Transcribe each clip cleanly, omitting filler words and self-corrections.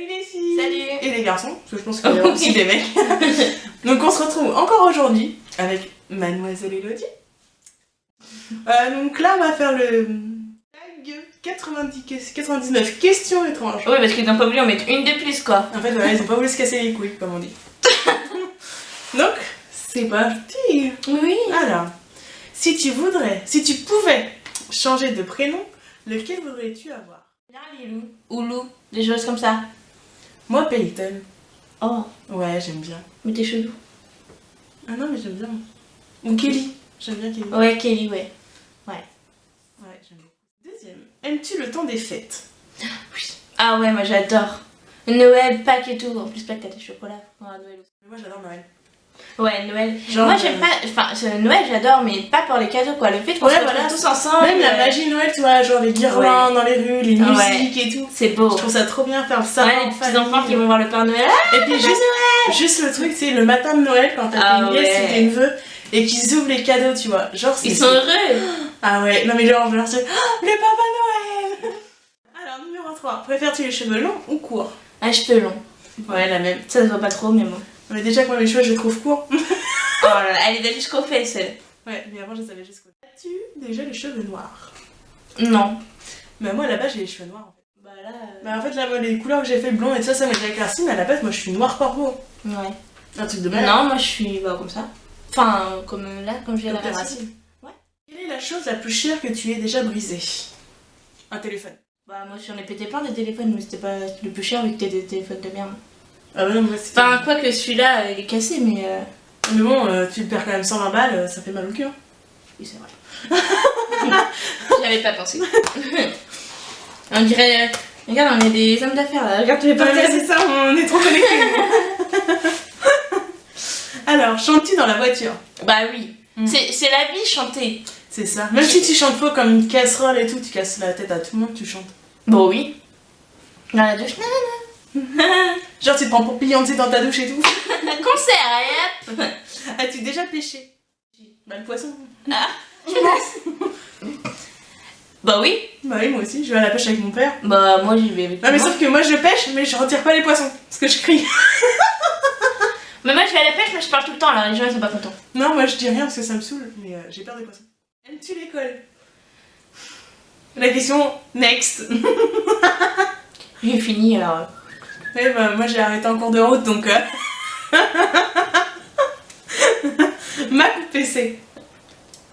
Salut les filles. Salut. Et les garçons, parce que je pense qu'il y a aussi des mecs. Donc on se retrouve encore aujourd'hui avec Mademoiselle Elodie. Donc là on va faire le tag 99 questions étranges. Oui, parce qu'ils n'ont pas voulu en mettre une de plus, quoi. En fait voilà, ils ont pas voulu se casser les couilles comme on dit. Donc c'est parti. Oui. Alors, si tu pouvais changer de prénom, lequel voudrais-tu avoir? Bien Lilou ou Lou, des choses comme ça. Moi Peyton. Oh, Ouais, j'aime bien. mais t'es chelou. Ah non mais j'aime bien. Ou Kelly. J'aime bien Kelly. Ouais, Kelly, ouais. Ouais, j'aime beaucoup. Deuxième, aimes-tu le temps des fêtes? Oui. Ah ouais, moi j'adore. Noël, Pâques et tout. En plus, Pâques, t'as des chocolats. Ouais, Noël aussi. Mais moi j'adore Noël. Ouais, Noël. Genre, moi j'aime pas. Enfin, Noël j'adore, mais pas pour les cadeaux, quoi. Le fait qu'on Ouais, se retrouve voilà. tous ensemble. Même la magie de Noël, tu vois, genre les guirlandes dans les rues, les Ouais. musiques et tout. C'est beau. Je trouve ça trop bien faire ça. Ouais, les petits enfants qui vont voir le Père Noël. Et puis juste le truc, c'est le matin de Noël quand t'as Ah tes nièces ouais. et tes neveux et qu'ils ouvrent les cadeaux, tu vois. Genre, Ils sont heureux. Ah ouais, non mais genre, je leur dis, oh, le Papa Noël. Alors, numéro 3, préfères-tu les cheveux longs ou courts? Un cheveu long. Ouais, la même. Ça se voit pas trop, mais bon. Mais déjà que moi mes cheveux je les trouve courts. Oh là là, elle est jusqu'aux fesses, elle. Ouais, mais avant je savais jusqu'au. As-tu déjà les cheveux noirs? Non. Mais moi à la base j'ai les cheveux noirs en fait. Bah là. Bah en fait là moi les couleurs que j'ai fait blond et tout ça m'a déjà éclairci, mais à la base moi je suis noire corbeau. Ouais. Un truc de malade. Non, moi je suis comme ça. Enfin, comme là, comme j'ai la Comme ta racine. racine. Ouais. Quelle est la chose la plus chère que tu aies déjà brisée? Un téléphone. Bah, moi j'en ai pété plein des téléphones, mais c'était pas le plus cher vu que c'était des téléphones de merde. Ah bah non, moi c'était. Enfin, quoi que celui-là, il est cassé, mais. Mais bon, tu le perds quand même 120 balles, ça fait mal au cœur. Oui, c'est vrai. J'y avais pas pensé. On dirait. Regarde, on est des hommes d'affaires là. Regarde tous les Ouais, mais podcasts. c'est ça, on est trop connectés. Alors, chantes-tu dans la voiture? Bah oui. Mm. C'est la vie, chanter. C'est ça. Même si tu chantes faux comme une casserole et tout, tu casses la tête à tout le monde, tu chantes. Bon, oui. Dans la douche, Genre tu te prends pour Beyoncé dans ta douche et tout. concert, allez hop. As-tu déjà pêché? Bah le poisson. Ah, je pense. Bah oui. Bah oui, moi aussi, je vais à la pêche avec mon père. Bah moi j'y vais avec Non mais moi. sauf que moi je pêche mais je retire pas les poissons, parce que je crie. Mais moi je vais à la pêche, mais je parle tout le temps, alors les gens ils sont pas contents. Non, moi je dis rien parce que ça me saoule, mais j'ai peur des poissons. Aimes-tu l'école? La question next. J'ai fini alors. Ouais, bah moi j'ai arrêté en cours de route donc. Mac ou PC?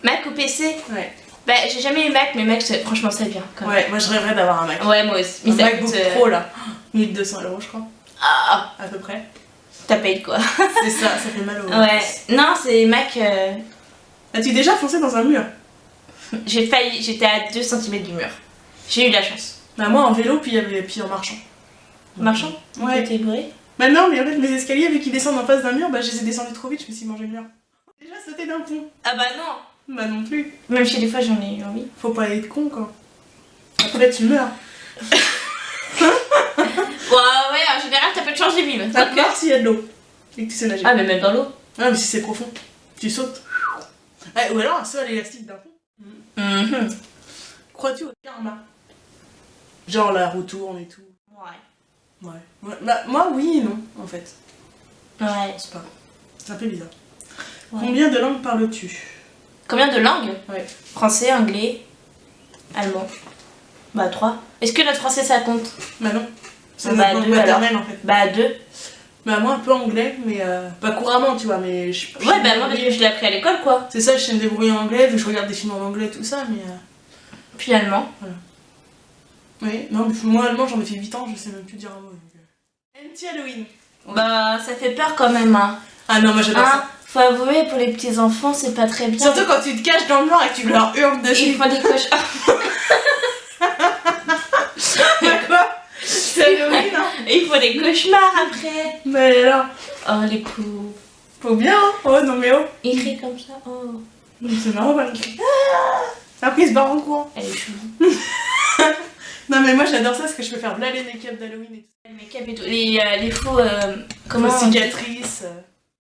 Mac ou PC? Ouais. Bah j'ai jamais eu Mac, mais Mac franchement c'est bien quand même. Ouais, moi je rêverais d'avoir un Mac. Ouais, moi aussi. Mais Un ça MacBook coûte, Pro là. 1200 € je crois. Ah, À peu près. t'as payé quoi. C'est ça fait mal au. Ouais. Non, c'est Mac. As-tu déjà foncé dans un mur? J'ai failli, j'étais à 2 cm du mur. J'ai eu de la chance. Bah moi en vélo puis en marchant. Marchand? Ouais. T'es bourré? Bah non mais en fait mes escaliers vu qu'ils descendent en face d'un mur, bah je les ai descendus trop vite, je me suis mangé le mur. Déjà sauter d'un pont? Ah bah non. Bah non plus. Même si des fois j'en ai eu envie. Faut pas être con quoi. Après tu meurs. Bon, ouais, en général t'as peu de chance de vivre. Ça te mort s'il y a de l'eau. Et que tu sais nager. Ah, mais même dans l'eau. Ah mais si c'est profond, tu sautes. Ouais, ou alors un saut à l'élastique d'un pont. Mhm. Crois-tu au karma? Genre la roue tourne et tout. Ouais. Ouais. Bah moi oui et non en fait. Ouais. C'est pas. C'est un peu bizarre. Ouais. Combien de langues parles-tu? Combien de langues? Ouais. Français, anglais, allemand. Bah 3. Est-ce que notre français ça compte? Bah non. C'est Bah, notre langue deux, maternelle en fait. Bah 2. Bah moi un peu anglais mais pas couramment tu vois mais je Ouais, bah moi parce que je l'ai appris à l'école quoi. c'est ça, je sais me débrouiller en anglais, vu que je regarde des films en anglais tout ça mais Puis allemand. oui, non mais moi allemand j'en ai fait 8 ans, je sais même plus dire un mot. Aimes-tu Halloween? Bah ça fait peur quand même hein. Ah non moi j'adore Hein, faut avouer pour les petits enfants c'est pas très bien. ça. Surtout quand tu te caches dans le noir et que tu leur hurles dessus. Il faut des cauchemars. Quoi? C'est Halloween hein. Et il faut des cauchemars après. Bah alors, Oh les pauvres. faut bien hein. Oh non mais oh. Il crie comme ça. Oh. C'est marrant quand il crie. Après il se barre en courant. Elle est chou. Non mais moi j'adore ça parce que je peux faire là les make-up d'Halloween et tout. Le make-up et tout. Les faux. Comment Faux on dit? cicatrices.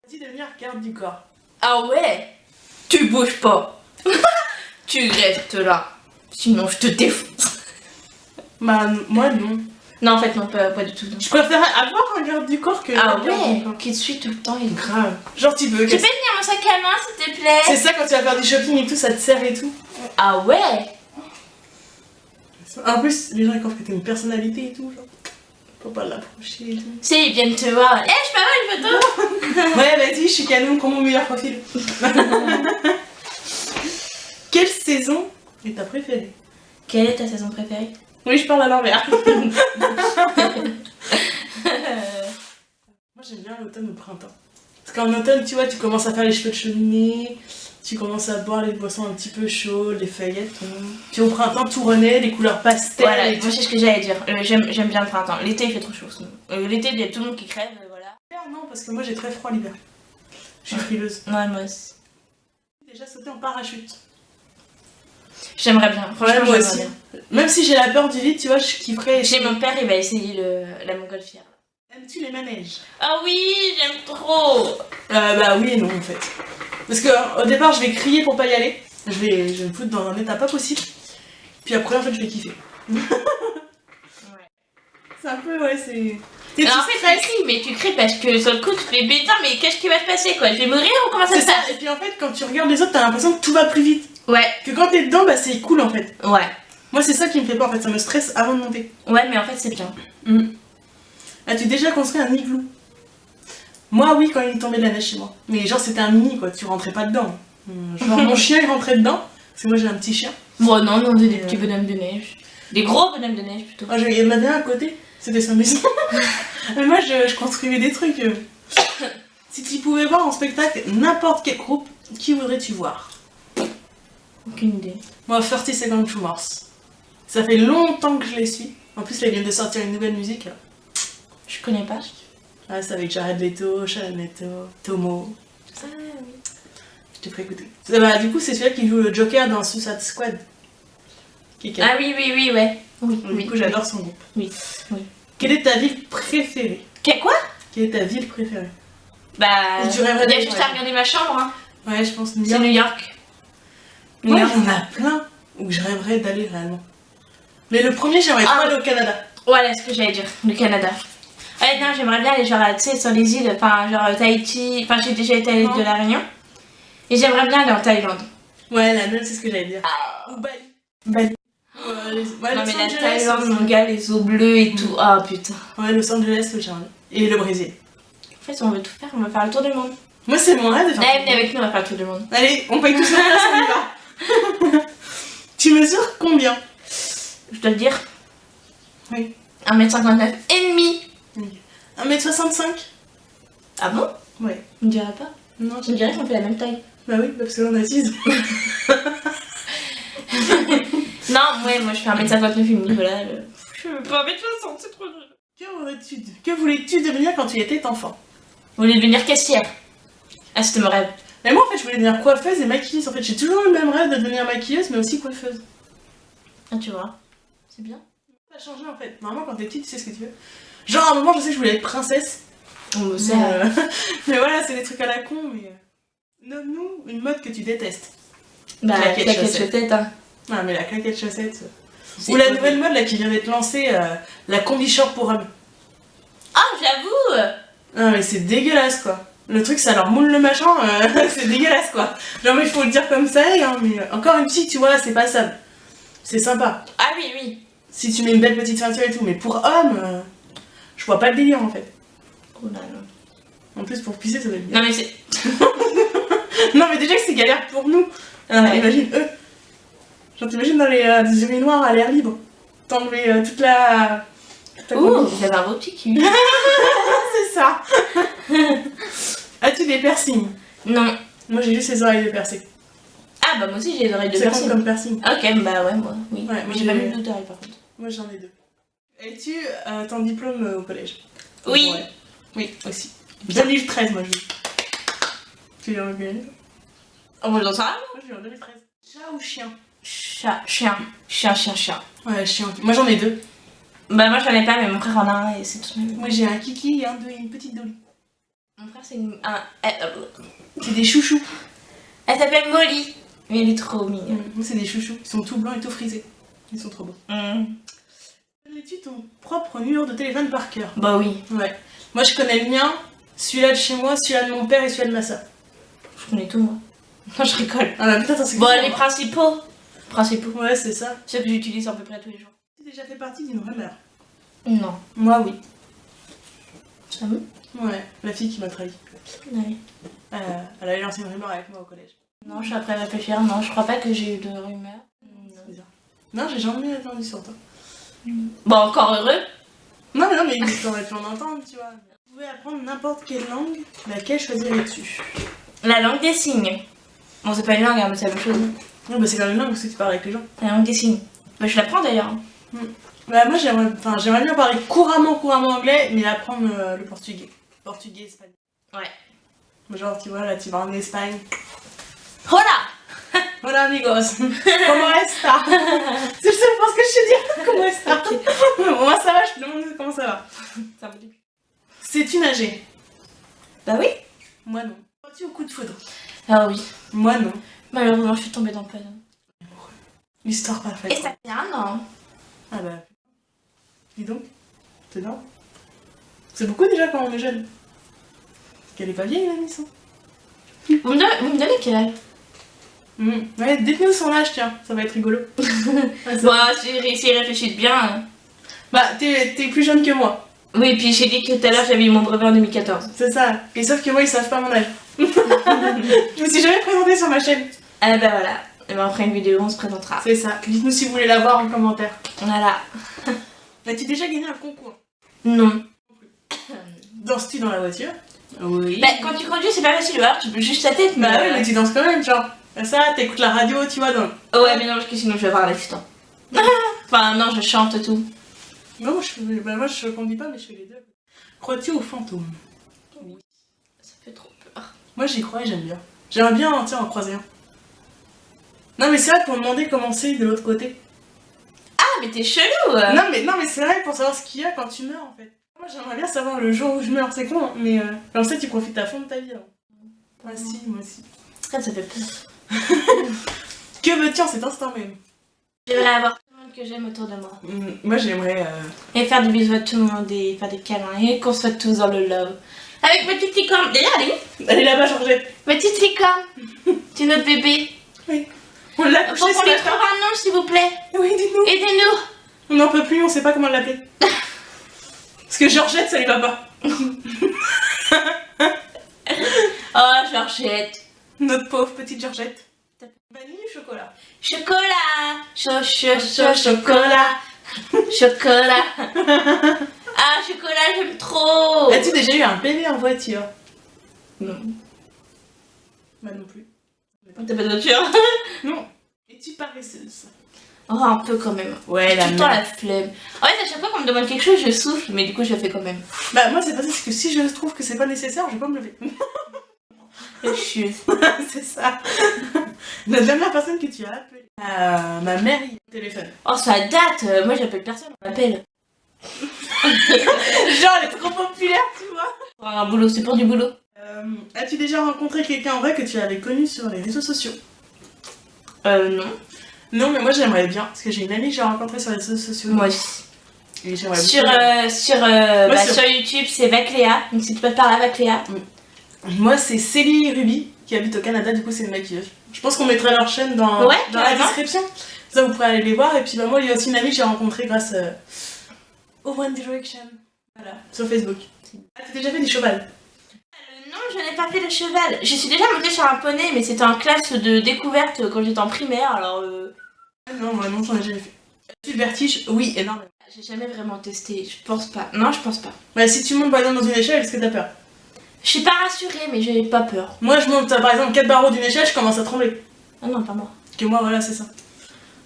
Vas-y devenir garde du corps. Ah ouais. Tu bouges pas. Tu restes là. Sinon je te défonce. Bah moi non. Non, en fait, non, pas du tout. Non. Je préférais avoir un garde du corps que Ah un garde ouais, du corps. qui te suit tout le temps et tout. Grave. Genre, tu peux. Tu peux tenir mon sac à main, s'il te plaît? C'est ça quand tu vas faire du shopping et tout, ça te sert et tout. Ah ouais. En plus, les gens ils pensent que t'as une personnalité et tout, genre. Faut pas l'approcher et tout. Si, ils viennent te voir. Eh, je peux avoir une photo? Ouais, vas-y, je suis canon, prends mon meilleur profil. Quelle saison est ta préférée? Quelle est ta saison préférée? Oui, je parle à l'envers. Moi, j'aime bien l'automne ou le printemps. Parce qu'en automne, tu vois, tu commences à faire les cheveux de cheminée, tu commences à boire les boissons un petit peu chaudes, les feuillettes. Puis au printemps, tout renaît, les couleurs pastel. Voilà, et moi c'est ce que j'allais dire. J'aime bien le printemps. L'été il fait trop chaud sinon. L'été il y a tout le monde qui crève, voilà. l'hiver, non, parce que moi j'ai très froid l'hiver. Je suis frileuse. Ouais, moi aussi. Déjà sauté en parachute. J'aimerais bien, franchement, Ouais, moi j'aimerais aussi. bien. Même si j'ai la peur du vide, tu vois, je kifferais. Chez mon père, il va essayer la montgolfière. Aimes-tu les manèges? Ah oui, j'aime trop. Bah oui et non en fait. Parce que au départ je vais crier pour pas y aller. Je vais me foutre dans un état pas possible. Puis après en fait je vais kiffer. Ouais. C'est un peu ouais c'est. Mais en fait, tu cries, mais tu cries parce que sur le coup, tu fais putain, mais qu'est-ce qui va se passer quoi? Je vais mourir ou comment ça C'est se ça. passe? Et puis en fait quand tu regardes les autres t'as l'impression que tout va plus vite. Ouais, Que quand t'es dedans bah c'est cool en fait. ouais. Moi c'est ça qui me fait peur en fait, ça me stresse avant de monter. Ouais, mais en fait, c'est bien. As-tu déjà construit un igloo? Moi oui quand il tombait de la neige chez moi. Mais genre c'était un mini quoi, tu rentrais pas dedans. Genre mon chien il rentrait dedans. Parce que moi j'ai un petit chien. Bon, non, non, des petits bonhommes de neige. Des gros bonhommes de neige plutôt. Moi, il y en avait un à côté, c'était sa maison. Mais moi, je construisais des trucs. Si tu pouvais voir en spectacle n'importe quel groupe, qui voudrais-tu voir? Aucune idée. Moi, 30 Seconds to Mars. Ça fait longtemps que je les suis. En plus, là, ils viennent de sortir une nouvelle musique. Je connais pas. Ah, c'est avec Jared Leto, Sharon Leto, Tomo. Ah oui. Je t'ai ferai écouter. Bah, du coup, c'est celui-là qui joue le Joker dans Suicide Squad. Ah oui, oui, oui, ouais. Oui, Du coup, j'adore son groupe. Oui, oui. Quelle est ta ville préférée? Quoi? Quelle est ta ville préférée? Bah, Tu rêverais il y a d'aller, juste ouais. à regarder ma chambre, hein. Ouais, je pense New C'est York. New York. Moi, New il y en a plein où je rêverais d'aller réellement. Mais le premier, j'aimerais trop aller au Canada. Voilà ce que j'allais dire, le Canada. Ouais, non, j'aimerais bien aller genre, tu sais, sur les îles, enfin, genre Tahiti. Enfin, j'ai déjà été à l'île de la Réunion. Et j'aimerais bien aller en Thaïlande. Ouais, la même, c'est ce que j'allais dire. Ou Bali. Bali. Ouais, Non, Los mais la Angeles Thaïlande, aussi. mon gars, les eaux bleues et tout. Ah, putain. Ouais, Los Angeles, c'est charmant. Et le Brésil. En fait, on veut tout faire, on va faire le tour du monde. Moi, c'est mon rêve de faire. Allez, venez avec nous, on va faire le tour du monde. Allez, on paye tous la place, on y va. Tu mesures combien? Je dois le dire. Oui. 1m59 et demi. 1m65. Ah bon? Ouais. On dirait pas. Non, On dirait qu'on fait la même taille. Bah oui, parce que là, on a 6. Non, ouais, moi je fais 1m59 et demi, voilà. Je veux pas 1m60, c'est trop dur. Que voulais-tu devenir quand tu étais enfant? Vous voulez devenir caissière? Ah, c'était mon rêve. Mais moi, en fait, je voulais devenir coiffeuse et maquilleuse. En fait, j'ai toujours eu le même rêve de devenir maquilleuse, mais aussi coiffeuse. Ah, tu vois. C'est bien. Ça a changé en fait. Normalement, quand t'es petite, tu sais ce que tu veux. Genre, à un moment, je sais que je voulais être princesse. On sait. Mais voilà, c'est des trucs à la con. Mais nomme-nous une mode que tu détestes. Bah, claquette claquette chaussette. chaussette, hein. Ah, mais la claquette chaussette. C'est Ou la horrible. nouvelle mode là qui vient d'être lancée, la combi short pour hommes. Ah, j'avoue. Ah, mais c'est dégueulasse quoi. Le truc, ça leur moule le machin, c'est dégueulasse quoi. Genre, mais il faut le dire comme ça, hein, mais encore une petite, tu vois, c'est passable. C'est sympa. Ah oui, oui. Si tu mets une belle petite ceinture et tout, mais pour homme, je vois pas le délire en fait. Oh là là. En plus, pour pisser, ça doit être bien. Non mais c'est... Non, mais déjà que c'est galère pour nous. Ouais. Imagine eux. Genre, t'imagines dans les urinoirs à l'air libre. T'enlever toute la. Ouh, vous avez un beau petit cul. C'est ça. As-tu des piercings? Non. Moi, j'ai juste les oreilles de percées. Ah bah moi aussi j'ai les oreilles de Ça compte piercing. comme piercing. Ok, bah ouais, moi, oui. Ouais, Mais j'ai pas mis d'oreilles par contre. Moi, j'en ai 2. Es-tu ton diplôme au collège? Oui. Ouais. Oui, aussi. 2013, moi, je dis. Tu l'as en combien? Oh, moi j'en sais rien. Moi, je l'ai en 2013. Chat ou chien? Chat, chien. Chien. Ouais, chien. Moi, j'en ai 2. Bah moi j'en ai pas, mais mon frère en a un et c'est tout. Moi, j'ai un kiki et une petite dolly. Mon frère c'est C'est des chouchous. Elle s'appelle Molly. Mais elle est trop mignonne. Moi, c'est des chouchous. Ils sont tout blancs et tout frisés. Ils sont trop beaux. Connais-tu ton propre numéro de téléphone par cœur? Bah oui, Ouais. Moi je connais le mien, celui-là de chez moi, celui-là de mon père et celui-là de ma soeur. je connais tout moi. Non, je rigole. Ah bah putain, attends, c'est Bon, quoi, les moi principaux. Principaux. Ouais, c'est ça. Ceux que j'utilise à peu près tous les jours. Tu as déjà fait partie d'une rumeur? Non. Moi, oui. Ça me Ouais, la fille qui m'a trahi. Ouais. Elle a lancé une rumeur avec moi au collège. Non, je suis après réfléchir. Non, je crois pas que j'ai eu de rumeurs. C'est bizarre. Non, j'ai jamais entendu sur toi. Bon, encore heureux. Non, mais non, mais t'aurais pu en entendre, tu vois. Tu pouvais apprendre n'importe quelle langue, laquelle choisirais-tu? La langue des signes. Bon, c'est pas une langue, hein, mais c'est la même chose. Non, bah c'est quand même une langue parce que tu parles avec les gens. La langue des signes. Bah, je l'apprends d'ailleurs. Bah moi, j'aimerais bien parler couramment anglais, mais apprendre le portugais. Portugais, espagnol. Ouais. Genre, tu vois, là, tu vas en Espagne. Hola. Hola, amigos. Comment está? C'est le seul point que je sais dire. Comment está? Moi, ça va, je te demande comment ça va. Ça me dit. Sais-tu nager? Bah oui. Moi, non. Crois-tu au coup de foudre? Ah oui. Moi, non. Malheureusement, je suis tombée dans le panneau. L'histoire parfaite. Et ça fait un an. Ah bah. Dis donc. C'est dingue. C'est beaucoup déjà quand on est jeune. Qu'elle est pas vieille, la miss. Hein. Vous me donnez quel âge? Ouais, dites-nous son âge, tiens. Ça va être rigolo. Bah, si je réfléchis bien. Bah, t'es plus jeune que moi. Oui, puis j'ai dit que tout à l'heure j'avais eu mon brevet en 2014. C'est ça. Et sauf que moi, ils savent pas mon âge. Je me suis jamais présentée sur ma chaîne. Ah bah voilà. Et ben après une vidéo, on se présentera. C'est ça. Dites-nous si vous voulez la voir en commentaire. Voilà. As-tu déjà gagné un concours? Non. Danses-tu dans la voiture? Oui. Bah, quand tu conduis, c'est pas facile, alors tu peux juste la tête. Bah oui, mais tu danses quand même, genre. Ça, t'écoutes la radio, tu vois, dans... Ouais, mais non, parce que sinon je vais avoir un accident. Enfin, non, je chante tout. Non, moi, je conduis pas, mais je fais les deux. Crois-tu aux fantômes? Oui. Ça fait trop peur. Moi, j'y crois et j'aime bien. J'aimerais bien, tiens, en croiser un. Non, mais c'est vrai pour demander comment c'est de l'autre côté. Ah, mais t'es chelou. Non, mais c'est vrai pour savoir ce qu'il y a quand tu meurs, en fait. Moi, j'aimerais bien savoir le jour où je meurs, c'est con, hein, mais comme ça, tu profites à fond de ta vie. Hein. Moi aussi, moi aussi. Ça fait peur. Que veux-tu en cet instant même? J'aimerais avoir tout le monde que j'aime autour de moi. Moi, j'aimerais... Et faire des bisous à tout le monde et faire des câlins et qu'on soit tous dans le love. Avec ma petite licorne. D'ailleurs, elle est où? Elle est là-bas, Georgette. Ma petite licorne. C'est notre bébé. Oui. On l'a couché Faut qu'on ce lui matin. trouve un nom, s'il vous plaît. Oui, dites-nous. Aidez-nous. On n'en peut plus, on sait pas comment l'appeler. Parce que Georgette, ça lui va pas. Oh, Georgette. Notre pauvre petite Georgette. Vanille ou chocolat? Chocolat. Chocolat. Chocolat. Ah, chocolat, j'aime trop. As-tu déjà eu un bébé en voiture? Non. Bah non plus. T'as pas de voiture? Non. Es-tu paresseuse? Oh, un peu quand même. Ouais, Tout le temps la flemme. En fait, à chaque fois qu'on me demande quelque chose, je souffle, mais du coup, je le fais quand même. Bah moi, c'est pas ça, c'est que si je trouve que c'est pas nécessaire, je vais pas me lever. Je suis. C'est ça. La dernière personne que tu as appelée? Ma mère, il au téléphone. Oh, ça date. Moi, j'appelle personne, on m'appelle. Genre, elle est trop populaire, tu vois. Pour un boulot, c'est pour du boulot. As-tu déjà rencontré quelqu'un en vrai que tu avais connu sur les réseaux sociaux? Non. Non, mais moi j'aimerais bien, parce que j'ai une amie que j'ai rencontrée sur les réseaux sociaux. Moi aussi. Et j'aimerais Sur, beaucoup. sur YouTube, c'est Vacléa. Donc, si tu peux te parler à Vacléa. Moi, c'est Célie Ruby, qui habite au Canada, du coup, c'est une maquilleuse. Je pense qu'on mettra leur chaîne dans la carrément. description. Ça, vous pourrez aller les voir. Et puis, bah, moi, il y a aussi une amie que j'ai rencontrée grâce au One Direction. Voilà, sur Facebook. Ah, t'as déjà fait du cheval? Non, je n'ai pas fait le cheval. Je suis déjà montée sur un poney, mais c'était en classe de découverte quand j'étais en primaire, alors... Non, moi non, j'en ai jamais fait. As-tu le vertige? Oui, énormément. J'ai jamais vraiment testé, je pense pas. Non, je pense pas. Bah, si tu montes par exemple dans une échelle, est-ce que t'as peur? Je suis pas rassurée, mais j'ai pas peur. Moi, je monte par exemple 4 barreaux d'une échelle, je commence à trembler. Ah non, pas moi. Parce que moi, voilà, c'est ça.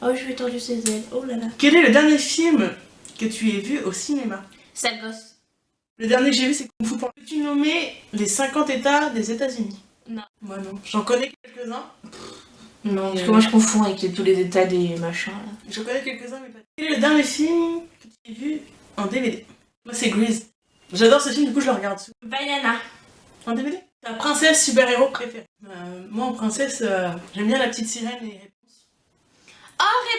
Oh, je vais tordu ses ailes. Oh là là. Quel est le dernier film que tu aies vu au cinéma? Sale gosse. Le dernier que j'ai vu, c'est Kung Fu Panda. Peux-tu nommer les 50 États des États-Unis? Non. Moi non. J'en connais quelques-uns. Non, parce que moi je confonds avec tous les états des machins là. Je connais quelques-uns, mais pas. Quel est le dernier film que tu as vu en DVD? Moi, c'est Grease. J'adore ce film, du coup, je le regarde souvent. Vaiana. En DVD? Ta princesse super-héros préférée? Moi, en princesse, j'aime bien la petite sirène et Réponse.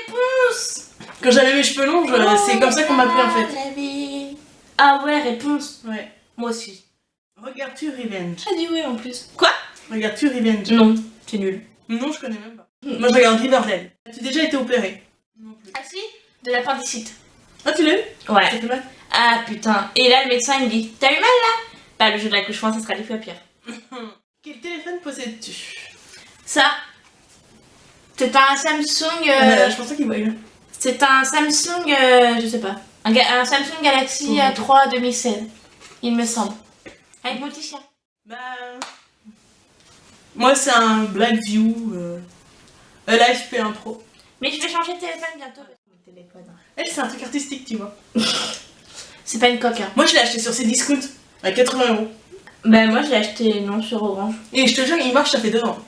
Réponse. Quand j'avais mes cheveux longs, c'est comme ça qu'on m'appelait en fait. La vie. Ah ouais, réponse. Ouais. Moi aussi. Regardes-tu Revenge? J'ai dit oui en plus. Quoi? Regardes-tu Revenge? Non, c'est nul. Non, je connais même pas. Moi, je regarde Riverdale. As-tu déjà été opérée? Non plus. Ah si? De l'appendicite. Ah, tu l'as eu? Ça Ouais. fait mal? Ah putain. Et là, le médecin il me dit, t'as eu mal là? Bah, le jour de l'accouchement, ça sera 10 fois pire. Quel téléphone possèdes-tu? Ça, c'est un Samsung. Je pensais qu'il voyait. C'est un Samsung, je sais pas. Un Samsung Galaxy A3 2016, il me semble. Avec multi-chien. Bah. Moi, c'est un Blackview Live P1 Pro. Mais je vais changer de téléphone bientôt. Elle, c'est un truc artistique, tu vois. C'est pas une coque, hein. Moi, je l'ai acheté sur Cdiscount à 80€. Bah, moi, je l'ai acheté, non, sur Orange. Et je te jure, il marche, ça fait 2 ans.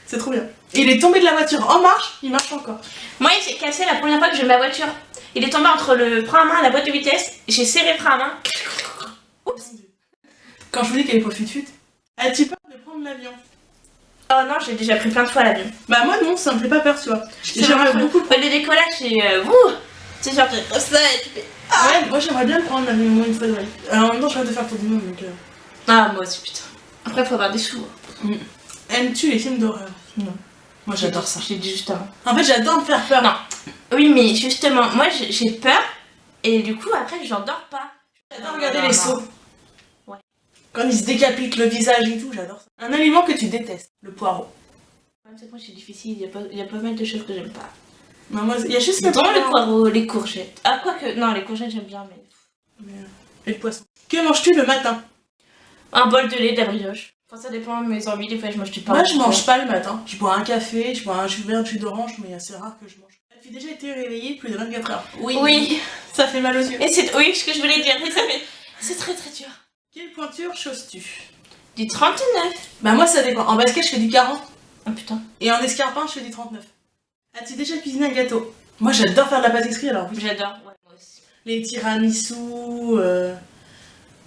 C'est trop bien. Il est tombé de la voiture en marche, il marche encore. Moi, il s'est cassé la première fois que j'ai eu ma voiture. Il est tombé entre le frein à main et la boîte de vitesse. J'ai serré le frein à main. Oups. Quand je vous dis qu'elle est pas fut-fut, as-tu peur de prendre l'avion? Oh non, j'ai déjà pris plein de fois l'avion. Bah, moi, non, ça me fait pas peur, tu vois. J'aimerais beaucoup. Le décollage, c'est wouh. C'est genre, ça et tu fais. Ouais, moi, j'aimerais bien prendre l'avion au moins une fois de ma vie. En même temps, je rêve de faire pour du monde, donc. Ah, moi aussi, putain. Après, faut avoir des sous. Aimes-tu les films d'horreur? Non. Moi, j'adore ça. Je l'ai dit juste avant. En fait, j'adore me faire peur. Non. Oui, mais justement, moi, j'ai peur. Et du coup, après, j'en dors pas. J'adore regarder les sauts. Ouais. Quand ils se décapitent le visage et tout, j'adore ça. Un aliment que tu détestes, le poireau. C'est moi, c'est difficile. Il y a pas mal de choses que j'aime pas. Non, moi, il y a juste le poireau, les courgettes. Ah, quoi que. Non, les courgettes, j'aime bien, mais. Et le poisson. Que manges-tu le matin? Un bol de lait, de la brioche. Enfin, ça dépend de mes envies. Des fois, je mange du pain. Moi, je mange pas le matin. Je bois un café, je bois un verre de jus d'orange, mais c'est rare que je mange. As-tu déjà été réveillée plus de 24 heures? Oui. Ça fait mal aux yeux. Et c'est oui, ce que je voulais dire. C'est très très dur. Quelle pointure choses-tu? Du 39. Bah, moi, ça dépend. En basket, je fais du 40. Oh putain. Et en escarpin, je fais du 39. As-tu déjà cuisiné un gâteau? Moi, j'adore faire de la pâtisserie, alors oui. J'adore. Ouais, moi aussi. Les tiramisu,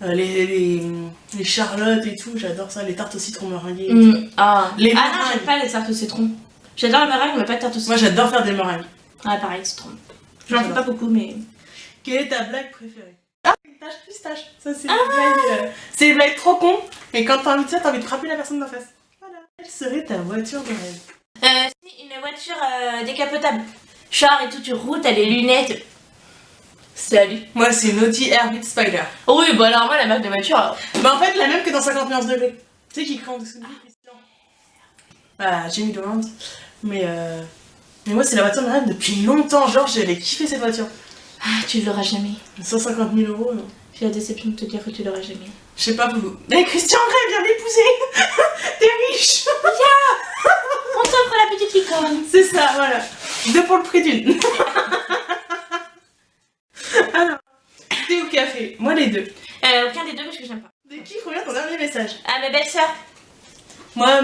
les charlottes et tout, j'adore ça. Les tartes au citron meringuées. Ah. Les non, meringues. j'aime pas les tartes au citron. J'adore la meringue, mais pas de tarte au citron. Moi, j'adore faire des meringues. Ah, pareil, citron. J'en fais pas beaucoup, mais. Quelle est ta blague préférée? Ah, pistache, pistache. Ça, c'est une blague. C'est une blague trop con, mais quand t'as envie de ça, t'as envie de frapper la personne d'en face. Voilà. Quelle serait ta voiture de rêve? C'est une voiture décapotable. Genre et tout, tu roules, t'as les lunettes. Salut. Moi, c'est une Audi R8 Spider. Oui, bah alors moi, la marque de voiture. Bah, en fait, la même que dans 51 degrés. Tu sais, qui craint en dessous de lui, Christian. Ah, Jamie Durand. Mais moi, c'est la voiture de rêve depuis longtemps. Genre, j'avais kiffé cette voiture. Ah, tu l'auras jamais. 150 000 €, non. J'ai la déception de te dire que tu l'auras jamais. Je sais pas, vous. Mais Christian Grey vient m'épouser. T'es riche. On t'offre la petite licorne. C'est ça, voilà. 2 pour le prix d'une. Alors, thé ou café? Moi, les deux. Aucun des deux parce que j'aime pas. De qui revient ton dernier message? Ah, mes belles-sœurs. Moi,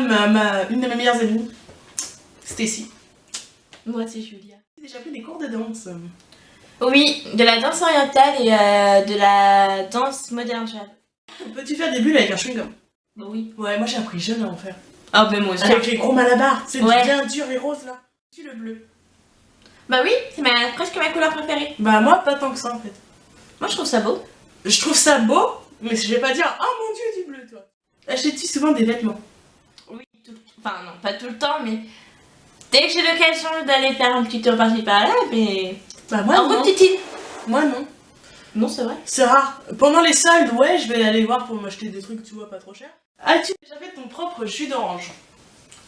une de mes meilleures amies, Stacy. Moi, c'est Julia. J'ai déjà pris des cours de danse. Oui, de la danse orientale et de la danse moderne jazz. Peux-tu faire des bulles avec un chewing-gum? Bah oui. Ouais, moi j'ai appris jeune à en faire. Ah, ben moi aussi. Avec les gros malabars, c'est Ouais. bien dur et rose là. Tu le bleu? Bah oui, c'est presque ma couleur préférée. Bah, moi, pas tant que ça en fait. Moi, je trouve ça beau. Je trouve ça beau, mais je vais pas dire oh mon dieu, du bleu toi. Achètes-tu souvent des vêtements? Oui, enfin non, pas tout le temps, mais dès que j'ai l'occasion d'aller faire un petit tour par-ci par-là, mais Bah, moi, en non. petite. Moi, non. Non, c'est vrai. C'est rare. Pendant les soldes, ouais, je vais aller voir pour m'acheter des trucs, tu vois, pas trop cher. As-tu déjà fait ton propre jus d'orange?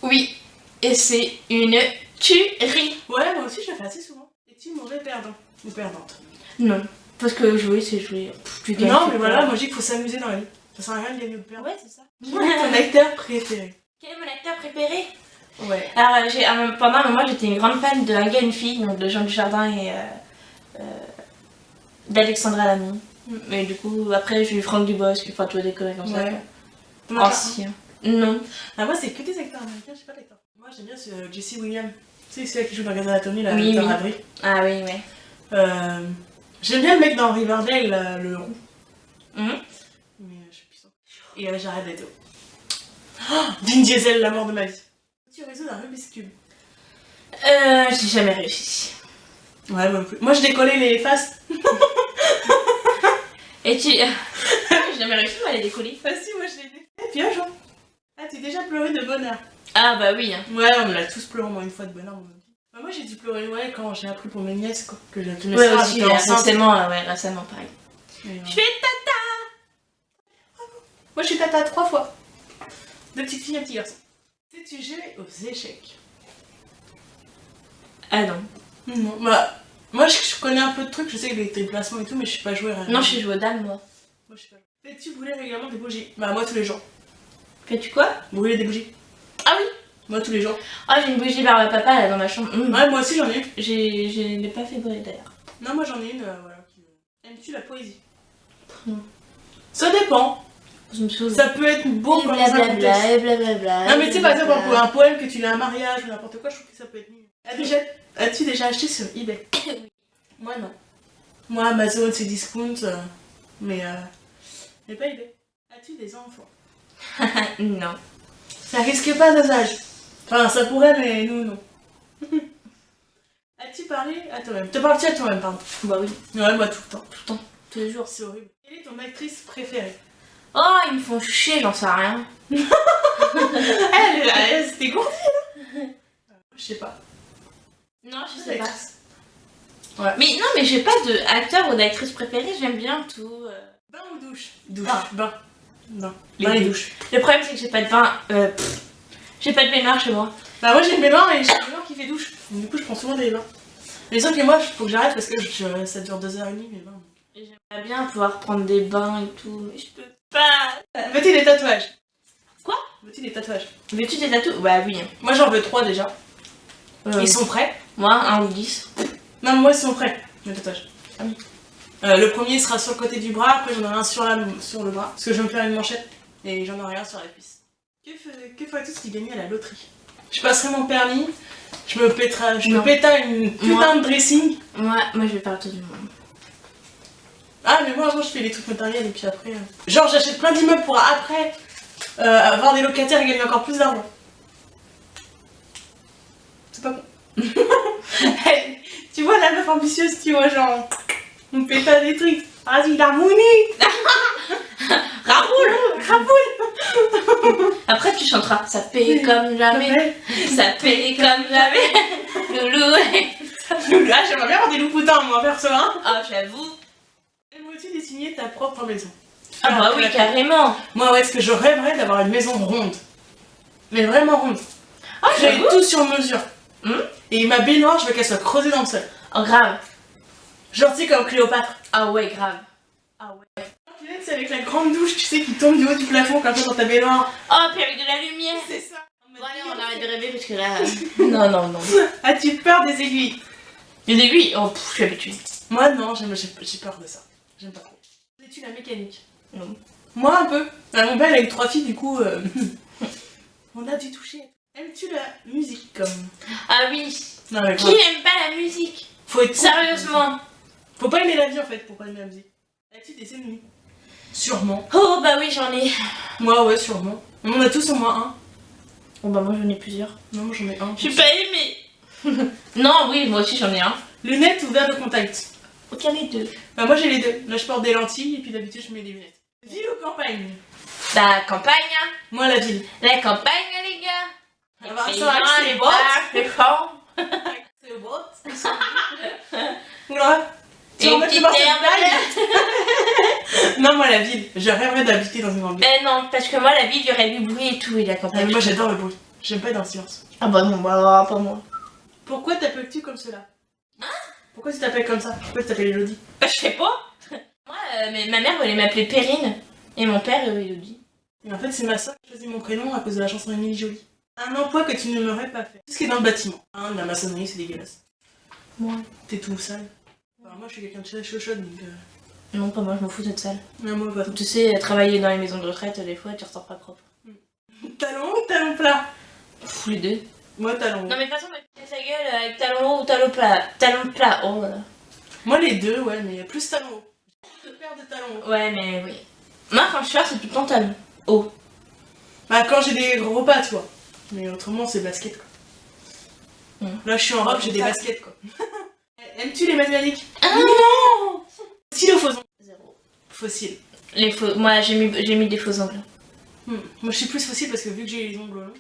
Oui, et c'est une tuerie. Ouais, moi aussi je le fais assez souvent. Es-tu mauvais perdant ou perdante? Non, parce que jouer, c'est jouer. Tu gagnes, Non, tu mais voilà, perds. moi je dis qu'il faut s'amuser dans la vie. Ça sert à rien de gagner ou de perdre. Ouais, c'est ça. Quel est ton acteur préféré? Quel est mon acteur préféré? Ouais. Alors, pendant un moment, j'étais une grande fan de Un gars et une fille, donc de Jean Dujardin et d'Alexandra Lamy. Mais du coup, après, j'ai eu Franck Dubosc, enfin, tu vois, des conneries comme ça. Ouais. Ancien. Non. Ah, moi c'est que des acteurs américains, je sais pas l'acteur. Moi j'aime bien ce Jesse Williams. Tu sais, celui qui joue dans Grey's Anatomy, là, Oui, l'acteur oui. Avery. Ah oui, ouais. J'aime bien le mec dans Riverdale, là, le roux. Mhm. Mais je suis puissant. Et Jared Leto. Oh, Vin Diesel, l'amour de ma vie. Tu réseau d'un Rubik's Cube. J'ai jamais réussi. Ouais, moi non plus. Moi, je décollais les faces. Et tu... J'ai jamais réussi à les décoller. Ah si, moi, je les décollais. Pioche, hein. Ah, t'es déjà pleuré de bonheur. Ah bah oui. Hein. Ouais, on a tous pleuré au moins une fois de bonheur. Bah, moi, j'ai dû pleurer ouais, quand j'ai appris pour mes nièces, quoi. Que j'ai mes Ouais, soeurs aussi, étaient enceintes. récemment, pareil. Et, Je fais tata. moi, je suis tata 3 fois. 2 petites filles et un petit garçon. Sais-tu jouer aux échecs? Ah non. Non, bah... Moi, je connais un peu de trucs, je sais que les placements et tout, mais je suis pas joueur. Non, je suis jouée aux dames, moi. Moi, je suis pas joueur. Fais-tu brûler régulièrement des bougies? Bah, moi, tous les jours. Fais-tu quoi? Brûler des bougies. Ah oui. Moi, tous les jours. Ah, j'ai une bougie barbe à papa là dans ma chambre. Ouais, moi aussi, j'en ai une. Je l'ai pas fait brûler d'ailleurs. Non, moi, j'en ai une, voilà. Aimes-tu la poésie? Non. Ça dépend. Je me souviens. Ça peut être beau comme ça. Blablabla, et blablabla. Non, mais tu sais, par exemple, un poème que tu l'as à un mariage ou n'importe quoi, je trouve que ça peut être mignon. As-tu déjà acheté sur eBay? Moi, non. Moi, Amazon, c'est discount, mais pas eBay. As-tu des enfants? Non. Ça risque pas nos âges. Enfin, ça pourrait, mais nous, non. As-tu parlé à toi-même? Te parles-tu à toi-même, pardon? Bah oui. Ouais, moi, tout le temps. Tout le temps. Tous les jours. C'est horrible. Quelle est ton actrice préférée? Oh, ils me font chier, j'en sais rien. C'était gourdi, là. Je sais pas. Non, je sais pas. Ouais. Mais non, mais j'ai pas d'acteur ou d'actrice préférée, j'aime bien tout. Bain ou douche? Douche. Ah. Bain. Non. Les Bain et deux. douche. Le problème, c'est que j'ai pas de bain. J'ai pas de baignoire chez moi. Bah, moi j'ai une baignoire et j'ai une baignoire qui fait douche. Donc, du coup, je prends souvent des bains. Mais sauf que moi, faut que j'arrête parce que ça dure 2h30 mes bains. Et j'aimerais bien pouvoir prendre des bains et tout, mais je peux pas. Veux-tu des tatouages? Quoi? Veux-tu des tatouages? Veux-tu des tatous? Bah oui. Moi, j'en veux 3 déjà. Ils sont prêts? Moi, 1 ou 10. Non, mais moi, ils sont prêts, mes tatouages. Ah oui. Le premier sera sur le côté du bras, après j'en aurai un sur le bras. Parce que je vais me faire une manchette et j'en aurai un sur la cuisse. Que ferais-tu si tu gagnais à la loterie? Je passerai mon permis, je me péterai une putain de dressing. Moi, je vais faire le tour du monde. Ah, mais moi avant je fais les trucs matériels et puis après. Genre, j'achète plein d'immeubles pour après avoir des locataires et gagner encore plus d'argent. C'est pas bon. Tu vois la meuf ambitieuse, tu vois, genre. On fait pas des trucs. Vas-y, l'harmonie. Raboule. Après, tu chanteras. Ça paye comme jamais. Ça paye comme jamais. Loulou. Ah, j'aimerais bien avoir des loups-poutins, moi, perso, hein. Ah, j'avoue. Aimerais-tu dessiner ta propre maison? Ah bah oui, carrément. Moi, ouais, parce que je rêverais d'avoir une maison ronde. Mais vraiment ronde. Ah, J'avais j'avoue. tout sur mesure. Et ma baignoire, je veux qu'elle soit creusée dans le sol. Oh, grave. Genre, tu sais, comme Cléopâtre. Ah ouais, grave. Ah ouais. C'est avec la grande douche, tu sais, qui tombe du haut du plafond comme ça dans ta baignoire. Oh, puis avec de la lumière. C'est ça. Bon, allez, on arrête de rêver parce que là. Non. As-tu peur des aiguilles? Les aiguilles. Oh, je suis habituée. Moi, non, j'ai peur de ça. J'aime pas trop. Fais-tu la mécanique? Non. Moi, un peu. Mon père, il a eu 3 filles, du coup, on a dû toucher. Aimes-tu la musique comme... Ah oui. Non, mais Qui grave. n'aime pas la musique? Faut être... Sérieusement. Faut pas aimer la vie, en fait, pour pas aimer la musique. As-tu des ennemis? Sûrement. Oh bah oui, j'en ai. Moi, ouais, sûrement. On en a tous au moins un. Oh bah moi j'en ai plusieurs. Non, moi j'en ai un. Je suis pas aimée. Non, oui, moi aussi j'en ai un. Lunettes ou verres de contact? Aucun des deux. Bah, moi j'ai les deux. Là, je porte des lentilles et puis d'habitude, je mets des lunettes. Ville ou campagne? La campagne, hein. Moi, la ville. La campagne, les gars. Ah bah, Les ça, avec gens, ses les bottes. bars, les champs. C'est au bottes. Oula. Tu Et une remettes le petite morceau de herbe. paille. Non, moi, la ville. Je rêverais d'habiter dans une grande ville. Ben non, parce que moi la ville, il y aurait du bruit et tout, et la Ah, campagne. mais moi, j'adore le bruit. J'aime pas être dans le silence. Ah bah non, bah pas moi. Pourquoi t'appelles-tu comme cela? Hein? Pourquoi tu t'appelles comme ça? Pourquoi tu t'appelles Elodie? Bah je sais pas. Moi, mais ma mère voulait m'appeler Perrine, et mon père, Elodie. Et en fait, c'est ma soeur qui a choisi mon prénom à cause de la chanson Émilie Jolie. Un emploi que tu ne m'aurais pas fait. Tout ce qui est dans le bâtiment. Hein, la maçonnerie, c'est dégueulasse. Moi. T'es tout sale. Enfin, moi, je suis quelqu'un de très chaude, donc... Non, pas moi, je m'en fous d'être sale. Non, moi, pas. Tu sais, travailler dans les maisons de retraite, des fois, tu ressors pas propre. Talon ou talon plat? Pff, les deux. Moi, talon haut. Non mais de toute façon, me sa gueule avec talon haut ou talon plat. Talon plat, oh là là. Moi, les deux, ouais, mais plus talon haut. Deux paires de talons hauts. Ouais, mais oui. Moi, quand je sors, c'est tout le temps talon haut. Bah, quand j'ai des gros repas, tu vois. Mais autrement, c'est basket, quoi. Là, je suis en robe, j'ai des baskets, quoi. Aimes-tu les mathématiques? Ah non. Fossile ou faux ongles? 0. Fossile. Moi, j'ai mis des faux ongles. Moi, je suis plus fossile parce que vu que j'ai les ongles longs.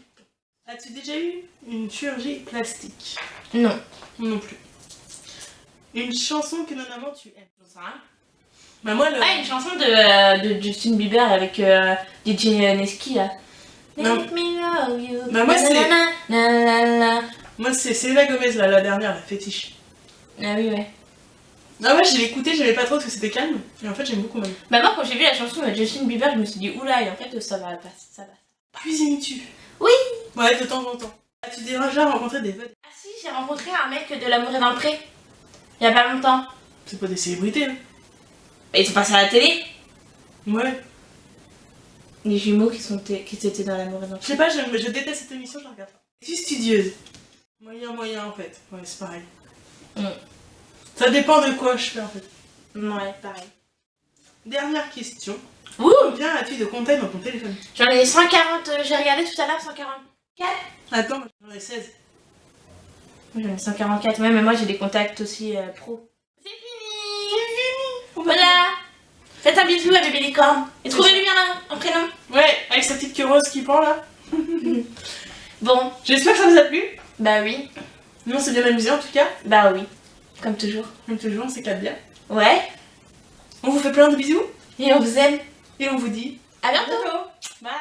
As-tu déjà eu une chirurgie plastique? Non. Non plus. Une chanson que normalement tu aimes? J'en sais rien. Bah moi, une chanson de Justin Bieber avec DJ Neski là. Non. Let me love you. Bah moi, c'est- Na. Moi, c'est Selena Gomez, là, la dernière, la fétiche. Ah oui, ouais. Ah ouais, je l'ai écouté, j'aimais pas trop parce que c'était calme. Et en fait, j'aime beaucoup même. Bah moi, quand j'ai vu la chanson de Justin Bieber, je me suis dit oula, et en fait, ça va passer, ça va. Cuisines-tu? Oui. Ouais, de temps en temps. As-tu déjà rencontré des vedettes? Ah si, j'ai rencontré un mec de L'amour est dans le pré. Il y a pas longtemps. C'est pas des célébrités, hein. Bah, ils sont passés à la télé. Ouais. Les jumeaux qui étaient dans L'amour est dans le Je pré. sais pas, je déteste cette émission, je la regarde pas. Es-tu studieuse? Moyen en fait. Ouais, c'est pareil. Ça dépend de quoi je fais en fait. Ouais, pareil. Dernière question. Ouh. Combien as-tu de contacts dans ton téléphone? J'en ai 140, j'ai regardé tout à l'heure, 144. Attends, j'en ai 16. Moi j'en ai 144, ouais, mais moi j'ai des contacts aussi pro. C'est fini. Voilà. Faites un bisou à bébé licorne. Et trouvez-lui bien un prénom. Ouais, avec sa petite queue rose qui pend là. Bon, J'espère que ça vous a plu. bah oui. Nous on s'est bien amusé en tout cas. Bah oui. Comme toujours. Comme toujours, on s'éclate bien. Ouais. On vous fait plein de bisous. Et on vous aime. Et on vous dit À bientôt. Bye.